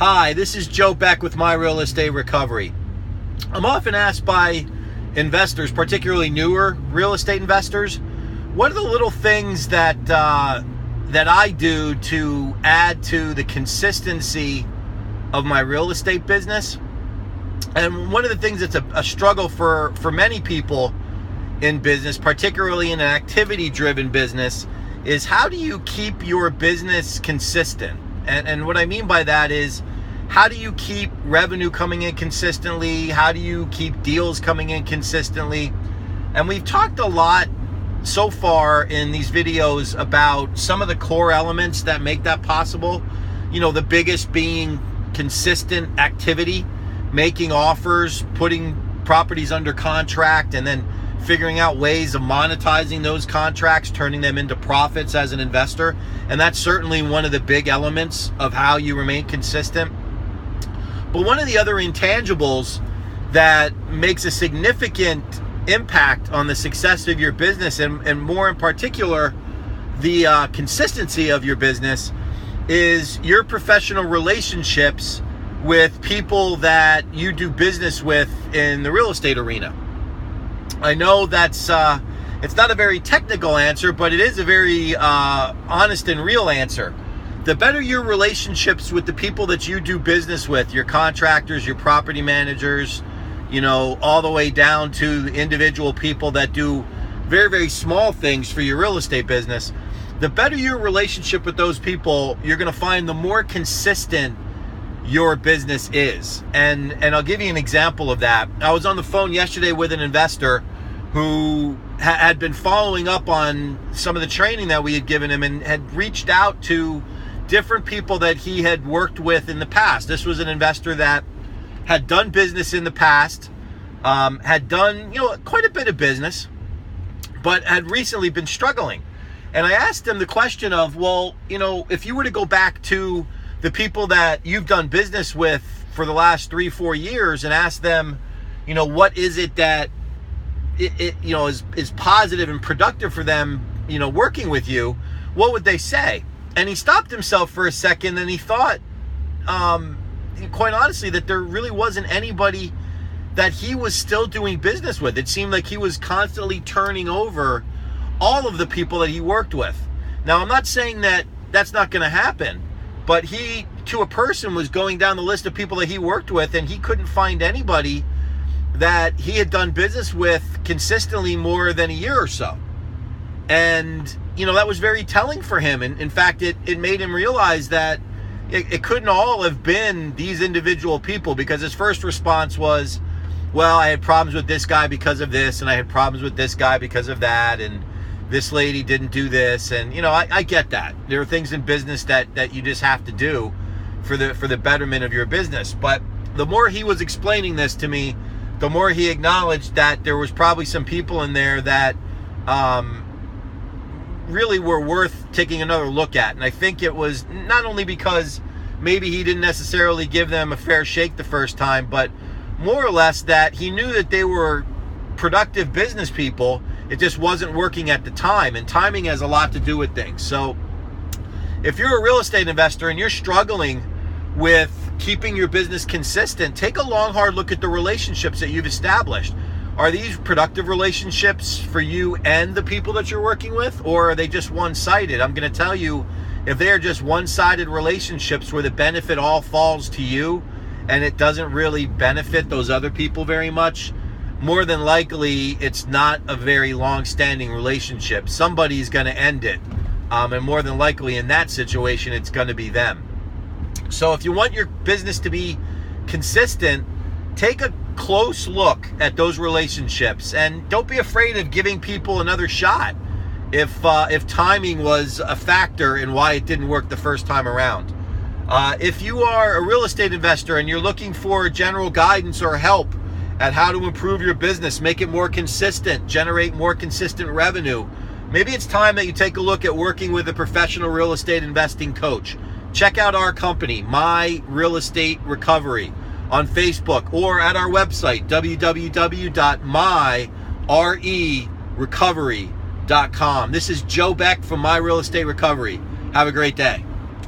Hi, this is Joe Beck with My Real Estate Recovery. I'm often asked by investors, particularly newer real estate investors, what are the little things that I do to add to the consistency of my real estate business? And one of the things that's a struggle for many people in business, particularly in an activity-driven business, is how do you keep your business consistent? And what I mean by that is, how do you keep revenue coming in consistently? How do you keep deals coming in consistently? And we've talked a lot so far in these videos about some of the core elements that make that possible. You know, the biggest being consistent activity, making offers, putting properties under contract, and then figuring out ways of monetizing those contracts, turning them into profits as an investor. And that's certainly one of the big elements of how you remain consistent. But one of the other intangibles that makes a significant impact on the success of your business, and more in particular, the consistency of your business, is your professional relationships with people that you do business with in the real estate arena. I know that's it's not a very technical answer, but it is a very honest and real answer. The better your relationships with the people that you do business with, your contractors, your property managers, you know, all the way down to the individual people that do very, very small things for your real estate business, the better your relationship with those people, you're going to find the more consistent your business is. And I'll give you an example of that. I was on the phone yesterday with an investor who had been following up on some of the training that we had given him and had reached out to different people that he had worked with in the past. This was an investor that had done business in the past, had done, quite a bit of business, but had recently been struggling. And I asked him the question of, well, if you were to go back to the people that you've done business with for the last 3-4 years and ask them, what is it that is positive and productive for them, working with you, what would they say? And he stopped himself for a second and he thought, quite honestly, that there really wasn't anybody that he was still doing business with. It seemed like he was constantly turning over all of the people that he worked with. Now, I'm not saying that that's not going to happen, but he, to a person, was going down the list of people that he worked with, and he couldn't find anybody that he had done business with consistently more than a year or so. And, that was very telling for him. And in fact, it made him realize that it couldn't all have been these individual people, because his first response was, well, I had problems with this guy because of this, and I had problems with this guy because of that, and this lady didn't do this. And, I get that. There are things in business that you just have to do for the betterment of your business. But the more he was explaining this to me, the more he acknowledged that there was probably some people in there that really were worth taking another look at. And I think it was not only because maybe he didn't necessarily give them a fair shake the first time, but more or less that he knew that they were productive business people. It just wasn't working at the time, and timing has a lot to do with things. So if you're a real estate investor and you're struggling with keeping your business consistent, take a long, hard look at the relationships that you've established. Are these productive relationships for you and the people that you're working with, or are they just one-sided? I'm going to tell you, if they are just one-sided relationships where the benefit all falls to you and it doesn't really benefit those other people very much, more than likely it's not a very long-standing relationship. Somebody's going to end it, and more than likely in that situation it's going to be them. So if you want your business to be consistent, take a close look at those relationships, and don't be afraid of giving people another shot if timing was a factor in why it didn't work the first time around. If you are a real estate investor and you're looking for general guidance or help at how to improve your business, make it more consistent, generate more consistent revenue, maybe it's time that you take a look at working with a professional real estate investing coach. Check out our company, My Real Estate Recovery, on Facebook or at our website, www.myrerecovery.com. This is Joe Beck from My Real Estate Recovery. Have a great day.